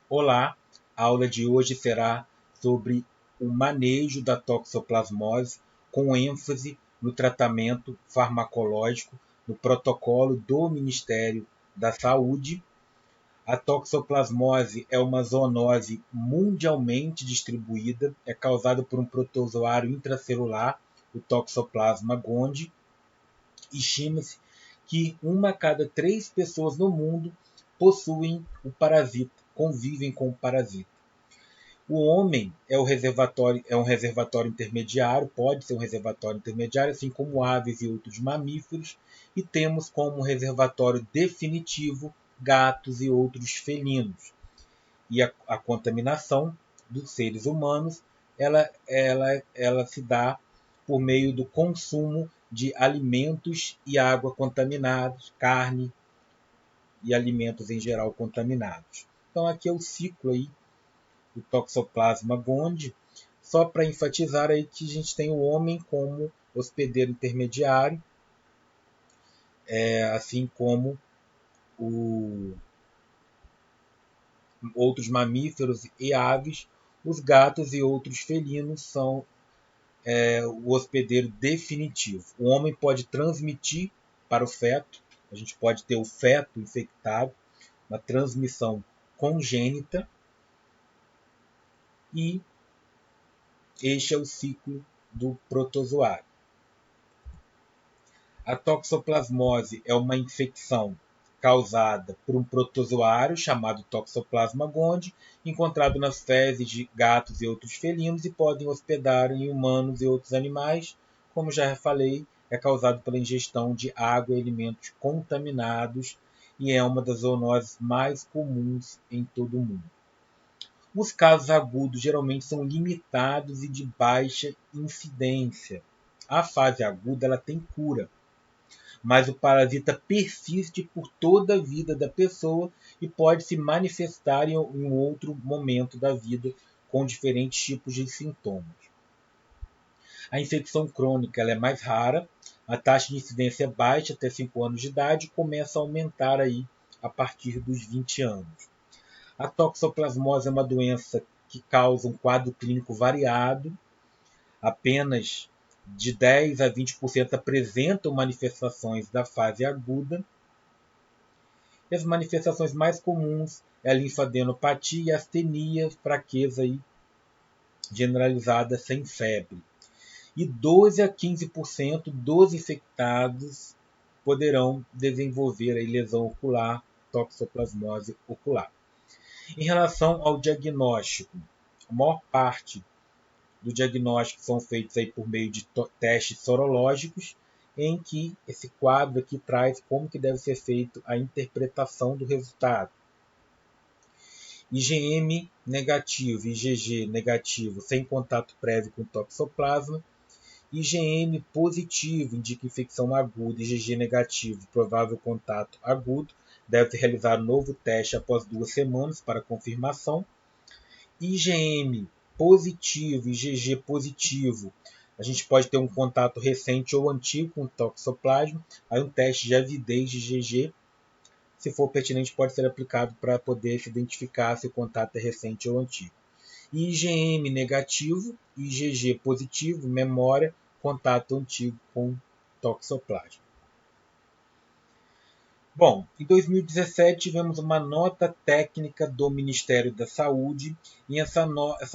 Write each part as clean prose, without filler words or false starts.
Olá, a aula de hoje será sobre o manejo da toxoplasmose, com ênfase no tratamento farmacológico no protocolo do Ministério da Saúde. A toxoplasmose é uma zoonose mundialmente distribuída, é causada por um protozoário intracelular, o Toxoplasma gondii. Estima-se que uma a cada 3 pessoas no mundo possuem o parasita, convivem com o parasita. O homem é um reservatório intermediário, pode ser um reservatório intermediário, assim como aves e outros mamíferos, e temos como reservatório definitivo gatos e outros felinos. E a contaminação dos seres humanos, ela se dá por meio do consumo de alimentos e água contaminados, carne e alimentos em geral contaminados. Então aqui é o ciclo aí do Toxoplasma gondii, só para enfatizar aí que a gente tem o homem como hospedeiro intermediário, assim como outros mamíferos e aves. Os gatos e outros felinos são o hospedeiro definitivo. O homem pode transmitir para o feto, a gente pode ter o feto infectado, uma transmissão congênita, e este é o ciclo do protozoário. A toxoplasmose é uma infecção causada por um protozoário chamado Toxoplasma gondii, encontrado nas fezes de gatos e outros felinos e podem hospedar em humanos e outros animais. Como já falei, é causado pela ingestão de água e alimentos contaminados e é uma das zoonoses mais comuns em todo o mundo. Os casos agudos geralmente são limitados e de baixa incidência. A fase aguda ela tem cura, mas o parasita persiste por toda a vida da pessoa e pode se manifestar em outro momento da vida com diferentes tipos de sintomas. A infecção crônica ela é mais rara, a taxa de incidência é baixa até 5 anos de idade e começa a aumentar aí a partir dos 20 anos. A toxoplasmose é uma doença que causa um quadro clínico variado, apenas de 10 a 20% apresentam manifestações da fase aguda. E as manifestações mais comuns é a linfadenopatia e astenia, fraqueza generalizada sem febre. E 12 a 15% dos infectados poderão desenvolver lesão ocular, toxoplasmose ocular. Em relação ao diagnóstico, a maior parte do diagnóstico são feitos aí por meio de testes sorológicos, em que esse quadro aqui traz como que deve ser feito a interpretação do resultado. IgM negativo e IgG negativo sem contato prévio com toxoplasma. IgM positivo indica infecção aguda, IgG negativo provável contato agudo. Deve realizar um novo teste após 2 semanas para confirmação. IgM positivo, IgG positivo, a gente pode ter um contato recente ou antigo com o toxoplasma. Aí um teste de avidez de IgG, se for pertinente, pode ser aplicado para poder se identificar se o contato é recente ou antigo. IgM negativo, IgG positivo, memória, contato antigo com toxoplasma. Bom, em 2017 tivemos uma nota técnica do Ministério da Saúde e essa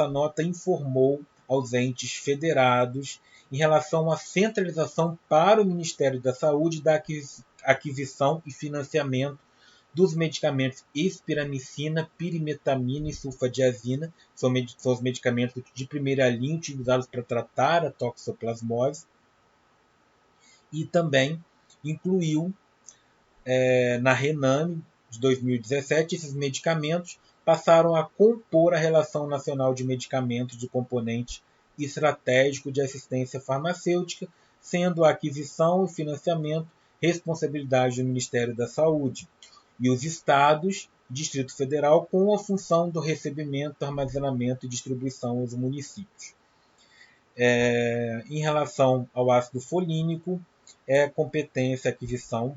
nota informou aos entes federados em relação à centralização para o Ministério da Saúde da aquisição e financiamento dos medicamentos espiramicina, pirimetamina e sulfadiazina, são os medicamentos de primeira linha utilizados para tratar a toxoplasmose, e também incluiu na Rename de 2017, esses medicamentos passaram a compor a Relação Nacional de Medicamentos de Componente Estratégico de Assistência Farmacêutica, sendo a aquisição e financiamento responsabilidade do Ministério da Saúde, e os estados, Distrito Federal, com a função do recebimento, armazenamento e distribuição aos municípios. Em relação ao ácido folínico, é competência aquisição,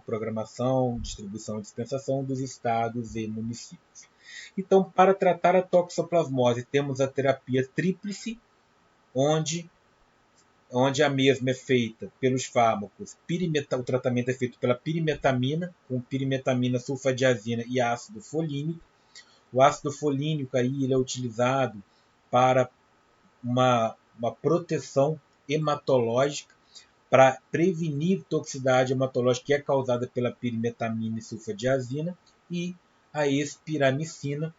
programação, distribuição e dispensação dos estados e municípios. Então, para tratar a toxoplasmose, temos a terapia tríplice, onde a mesma é feita pelos fármacos, o tratamento é feito pela pirimetamina, com pirimetamina, sulfadiazina e ácido folínico. O ácido folínico aí, ele é utilizado para uma proteção hematológica, para prevenir toxicidade hematológica que é causada pela pirimetamina e sulfadiazina, e a espiramicina,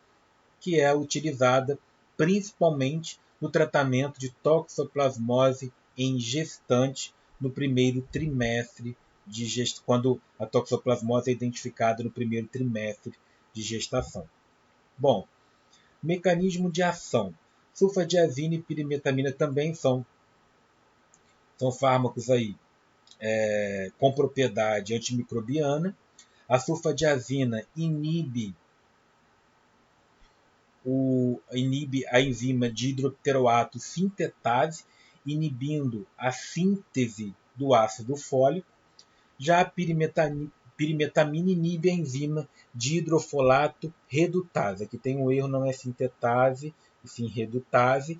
que é utilizada principalmente no tratamento de toxoplasmose em gestante no primeiro trimestre de gestação, quando a toxoplasmose é identificada no primeiro trimestre de gestação. Bom, mecanismo de ação. Sulfadiazina e pirimetamina também são fármacos aí, com propriedade antimicrobiana. A sulfadiazina inibe a enzima dihidropteroato sintetase, inibindo a síntese do ácido fólico. Já a pirimetamina inibe a enzima dihidrofolato redutase. Aqui tem um erro, não é sintetase, e sim redutase,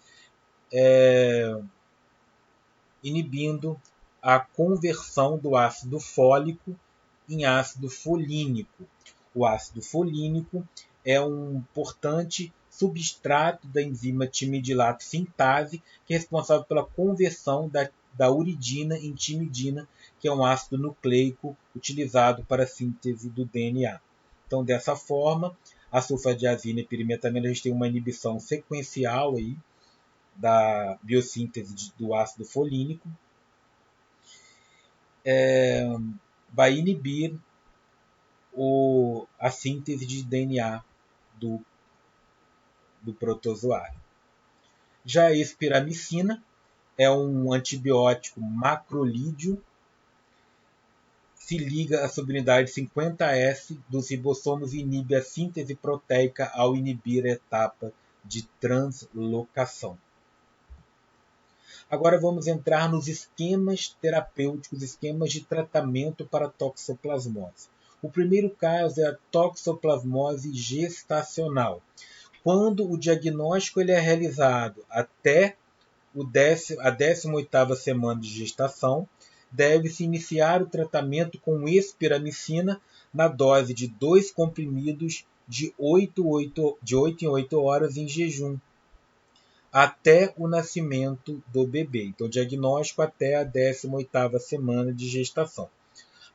inibindo a conversão do ácido fólico em ácido folínico. O ácido folínico é um importante substrato da enzima timidilato sintase, que é responsável pela conversão da uridina em timidina, que é um ácido nucleico utilizado para a síntese do DNA. Então, dessa forma, a sulfadiazina e pirimetamina têm uma inibição sequencial aí da biossíntese do ácido folínico, vai inibir a síntese de DNA do protozoário. Já a espiramicina é um antibiótico macrolídeo, se liga à subunidade 50S dos ribossomos e inibe a síntese proteica ao inibir a etapa de translocação. Agora vamos entrar nos esquemas terapêuticos, esquemas de tratamento para toxoplasmose. O primeiro caso é a toxoplasmose gestacional, quando o diagnóstico ele é realizado até a 18ª semana de gestação, deve-se iniciar o tratamento com espiramicina na dose de 2 comprimidos de 8 em 8 horas em jejum, até o nascimento do bebê. Então, diagnóstico até a 18ª semana de gestação.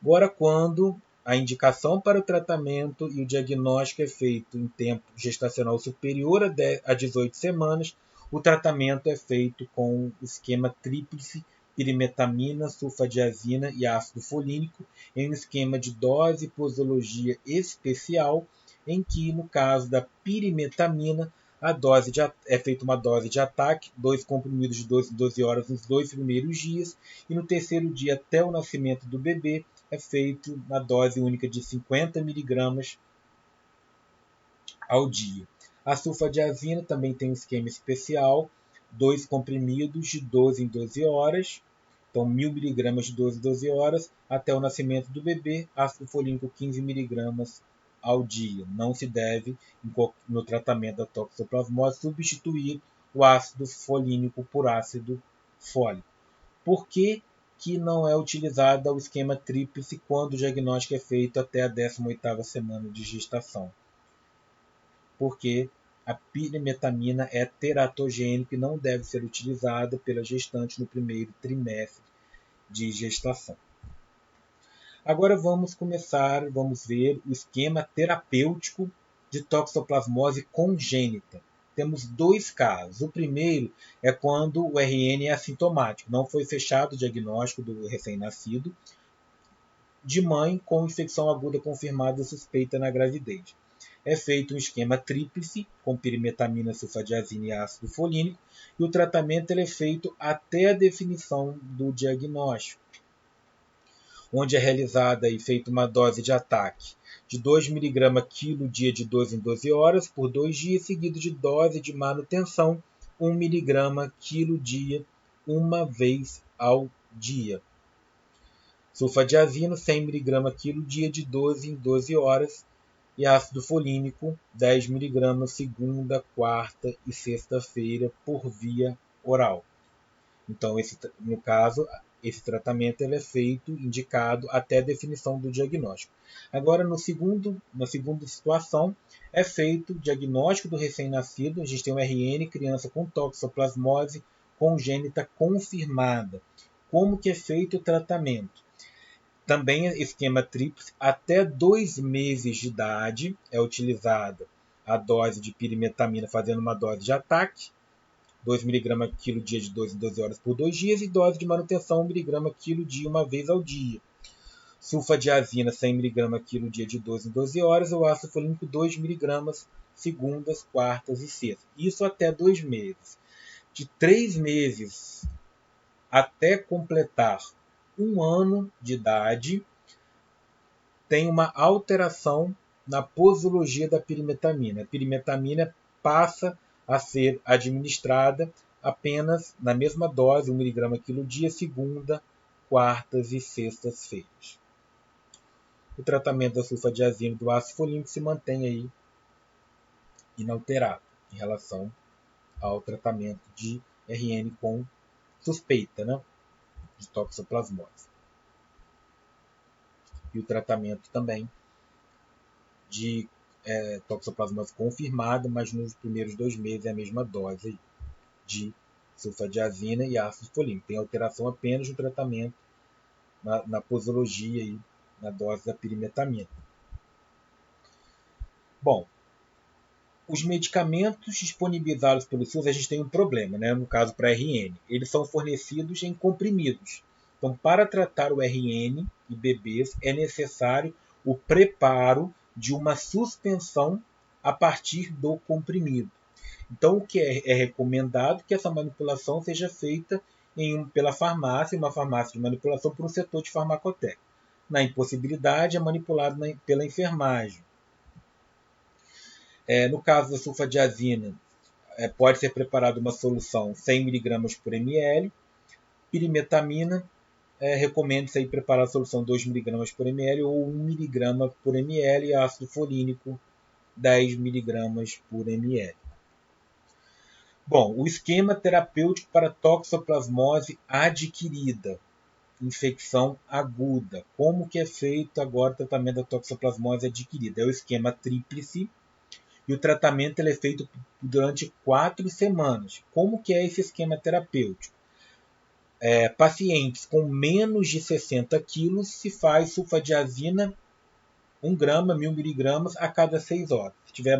Agora, quando a indicação para o tratamento e o diagnóstico é feito em tempo gestacional superior a 18 semanas, o tratamento é feito com o esquema tríplice, pirimetamina, sulfadiazina e ácido folínico, em um esquema de dose e posologia especial, em que, no caso da pirimetamina, é feita uma dose de ataque, 2 comprimidos de 12 em 12 horas nos 2 primeiros dias, e no terceiro dia até o nascimento do bebê é feito na dose única de 50 mg ao dia. A sulfadiazina também tem um esquema especial, 2 comprimidos de 12 em 12 horas, então 1000 mg de 12 em 12 horas, até o nascimento do bebê, ácido folínico 15 mg ao dia. Não se deve, no tratamento da toxoplasmose, substituir o ácido folínico por ácido fólico. Por que não é utilizado o esquema tríplice quando o diagnóstico é feito até a 18ª semana de gestação? Porque a pirimetamina é teratogênica e não deve ser utilizada pela gestante no primeiro trimestre de gestação. Agora vamos ver o esquema terapêutico de toxoplasmose congênita. Temos 2 casos. O primeiro é quando o RN é assintomático, não foi fechado o diagnóstico do recém-nascido, de mãe com infecção aguda confirmada suspeita na gravidez. É feito um esquema tríplice, com pirimetamina, sulfadiazina e ácido folínico, e o tratamento é feito até a definição do diagnóstico, onde é realizada e feita uma dose de ataque de 2 mg quilo dia de 12 em 12 horas por 2 dias, seguido de dose de manutenção 1 mg quilo dia, uma vez ao dia. Sulfadiazina 100 mg quilo dia de 12 em 12 horas, e ácido folínico 10 mg segunda, quarta e sexta-feira por via oral. Então, no caso, esse tratamento ele é feito, indicado até a definição do diagnóstico. Agora, na segunda situação, é feito o diagnóstico do recém-nascido. A gente tem um RN, criança com toxoplasmose congênita confirmada. Como que é feito o tratamento? Também esquema tríplice, até 2 meses de idade é utilizada a dose de pirimetamina, fazendo uma dose de ataque, 2 mg quilo dia de 12 em 12 horas por 2 dias, e dose de manutenção 1 mg quilo dia uma vez ao dia. Sulfadiazina 100 mg quilo dia de 12 em 12 horas, o ácido folínico 2 mg segundas, quartas e sextas. Isso até 2 meses. De 3 meses até completar 1 ano de idade, tem uma alteração na posologia da pirimetamina. A pirimetamina passa a ser administrada apenas na mesma dose, 1 mg quilo dia, segunda, quartas e sextas-feiras. O tratamento da sulfadiazina e do ácido folínico se mantém aí inalterado em relação ao tratamento de RN com suspeita, né, de toxoplasmose. E o tratamento também de toxoplasmose confirmada, mas nos primeiros 2 meses é a mesma dose de sulfadiazina e ácido folínico. Tem alteração apenas no tratamento, na posologia e na dose da pirimetamina. Bom, os medicamentos disponibilizados pelo SUS, a gente tem um problema, né? No caso para RN, eles são fornecidos em comprimidos. Então, para tratar o RN e bebês, é necessário o preparo de uma suspensão a partir do comprimido. Então, o que é recomendado que essa manipulação seja feita pela farmácia, uma farmácia de manipulação por um setor de farmacotécnica. Na impossibilidade, é manipulado pela enfermagem. No caso da sulfadiazina, pode ser preparada uma solução 100 mg por ml. Pirimetamina, recomenda-se preparar a solução 2 mg por ml ou 1 mg por ml. E ácido folínico 10 mg por ml. Bom, o esquema terapêutico para toxoplasmose adquirida, infecção aguda. Como que é feito agora o tratamento da toxoplasmose adquirida? É o esquema tríplice e o tratamento é feito durante 4 semanas. Como que é esse esquema terapêutico? Pacientes com menos de 60 quilos se faz sulfadiazina 1 grama, 1000 miligramas a cada 6 horas. Se tiver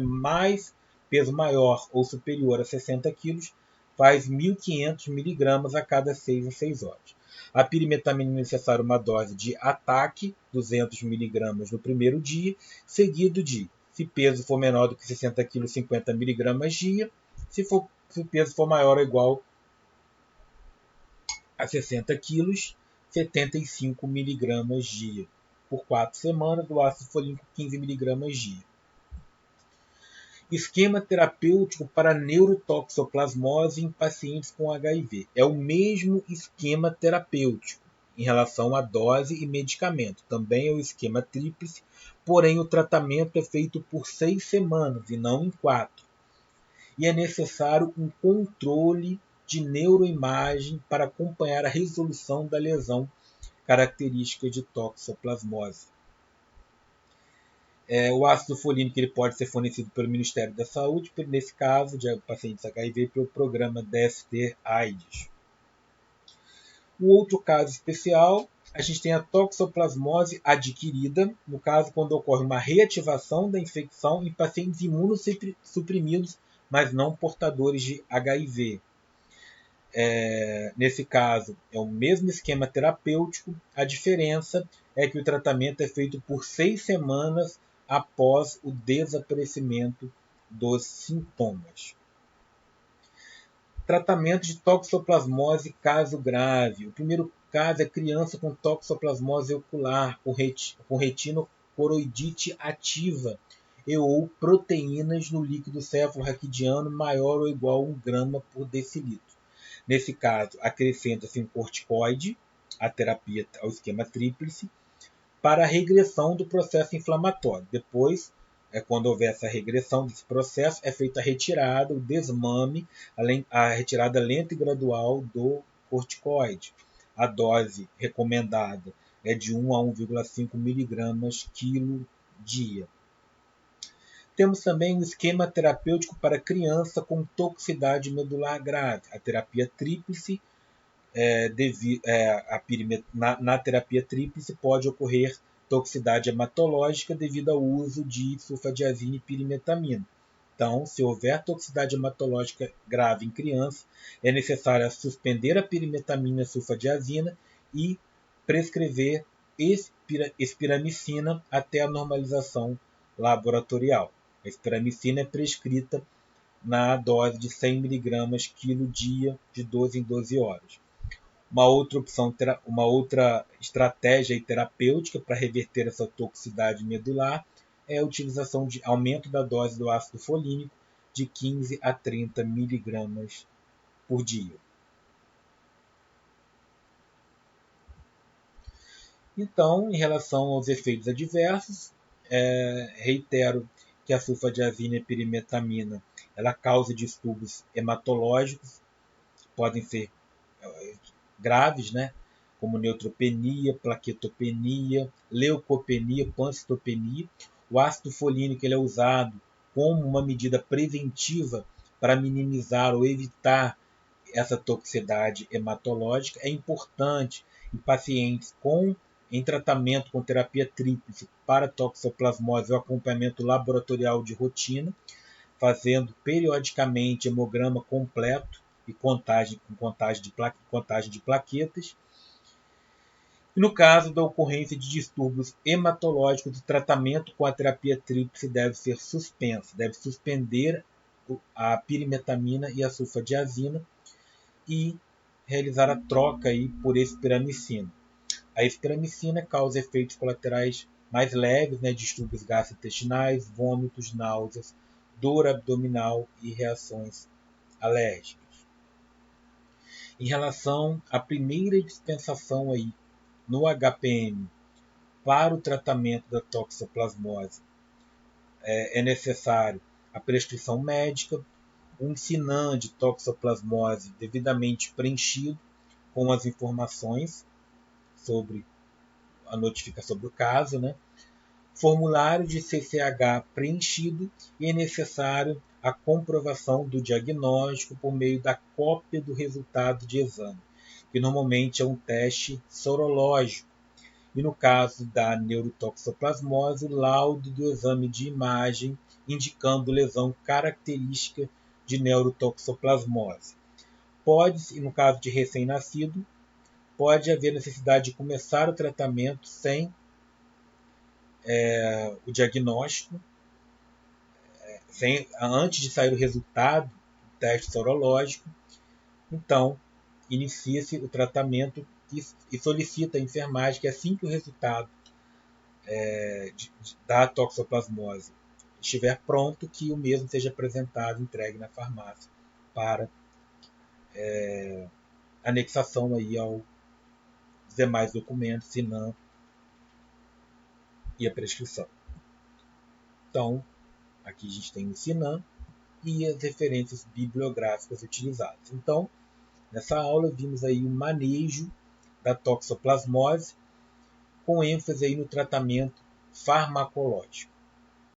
peso maior ou superior a 60 quilos, faz 1.500 miligramas a cada 6 a 6 horas. A pirimetamina é necessária uma dose de ataque, 200 miligramas no primeiro dia, seguido de, se o peso for menor do que 60 quilos, 50 miligramas dia. Se o peso for maior ou igual a 60 quilos, 75 miligramas dia. Por 4 semanas, o ácido folínico 15 miligramas dia. Esquema terapêutico para neurotoxoplasmose em pacientes com HIV. É o mesmo esquema terapêutico em relação à dose e medicamento. Também é o esquema tríplice, porém o tratamento é feito por 6 semanas e não em 4. E é necessário um controle de neuroimagem para acompanhar a resolução da lesão característica de toxoplasmose. O ácido folínico ele pode ser fornecido pelo Ministério da Saúde, nesse caso de pacientes HIV, pelo programa DST-AIDS. O outro caso especial, a gente tem a toxoplasmose adquirida, no caso quando ocorre uma reativação da infecção em pacientes imunossuprimidos, mas não portadores de HIV. Nesse caso, é o mesmo esquema terapêutico, a diferença é que o tratamento é feito por 6 semanas após o desaparecimento dos sintomas. Tratamento de toxoplasmose caso grave. O primeiro caso é criança com toxoplasmose ocular, com retinocoroidite ativa e ou proteínas no líquido cefalorraquidiano maior ou igual a 1 grama por decilitro. Nesse caso, acrescenta-se um corticoide, a terapia ao esquema tríplice, para a regressão do processo inflamatório. Depois, quando houver essa regressão desse processo, é feita a retirada, o desmame, a retirada lenta e gradual do corticoide. A dose recomendada é de 1 a 1,5 miligramas quilo dia. Temos também um esquema terapêutico para criança com toxicidade medular grave. A terapia tríplice, na terapia tríplice pode ocorrer toxicidade hematológica devido ao uso de sulfadiazina e pirimetamina. Então, se houver toxicidade hematológica grave em criança, é necessário suspender a pirimetamina e a sulfadiazina e prescrever espiramicina até a normalização laboratorial. A espiramicina é prescrita na dose de 100 mg quilo dia, de 12 em 12 horas. Uma outra estratégia terapêutica para reverter essa toxicidade medular é a utilização de aumento da dose do ácido folínico de 15 a 30 mg por dia. Então, em relação aos efeitos adversos, reitero que a sulfadiazina e a pirimetamina ela causa distúrbios hematológicos, podem ser graves, né? Como neutropenia, plaquetopenia, leucopenia, pancitopenia. O ácido folínico ele é usado como uma medida preventiva para minimizar ou evitar essa toxicidade hematológica. É importante em pacientes em tratamento com terapia tríplice para toxoplasmose o acompanhamento laboratorial de rotina, fazendo periodicamente hemograma completo e contagem de plaquetas. E no caso da ocorrência de distúrbios hematológicos, o tratamento com a terapia tríplice deve ser suspenso, deve suspender a pirimetamina e a sulfadiazina e realizar a troca aí por espiramicina. A espiramicina causa efeitos colaterais mais leves, né, distúrbios gastrointestinais, vômitos, náuseas, dor abdominal e reações alérgicas. Em relação à primeira dispensação aí no HPM para o tratamento da toxoplasmose, é necessário a prescrição médica, um SINAM de toxoplasmose devidamente preenchido com as informações sobre a notificação sobre o caso, né? Formulário de CCH preenchido e é necessário a comprovação do diagnóstico por meio da cópia do resultado de exame, que normalmente é um teste sorológico. E no caso da neurotoxoplasmose, o laudo do exame de imagem indicando lesão característica de neurotoxoplasmose. Pode, no caso de recém-nascido, pode haver necessidade de começar o tratamento sem o diagnóstico, antes de sair o resultado do teste sorológico. Então, inicia-se o tratamento e solicita a enfermagem que assim que o resultado da toxoplasmose estiver pronto, que o mesmo seja apresentado, entregue na farmácia para anexação aí aos demais documentos, SINAM e a prescrição. Então, aqui a gente tem o SINAM e as referências bibliográficas utilizadas. Então, nessa aula vimos aí o manejo da toxoplasmose com ênfase aí no tratamento farmacológico.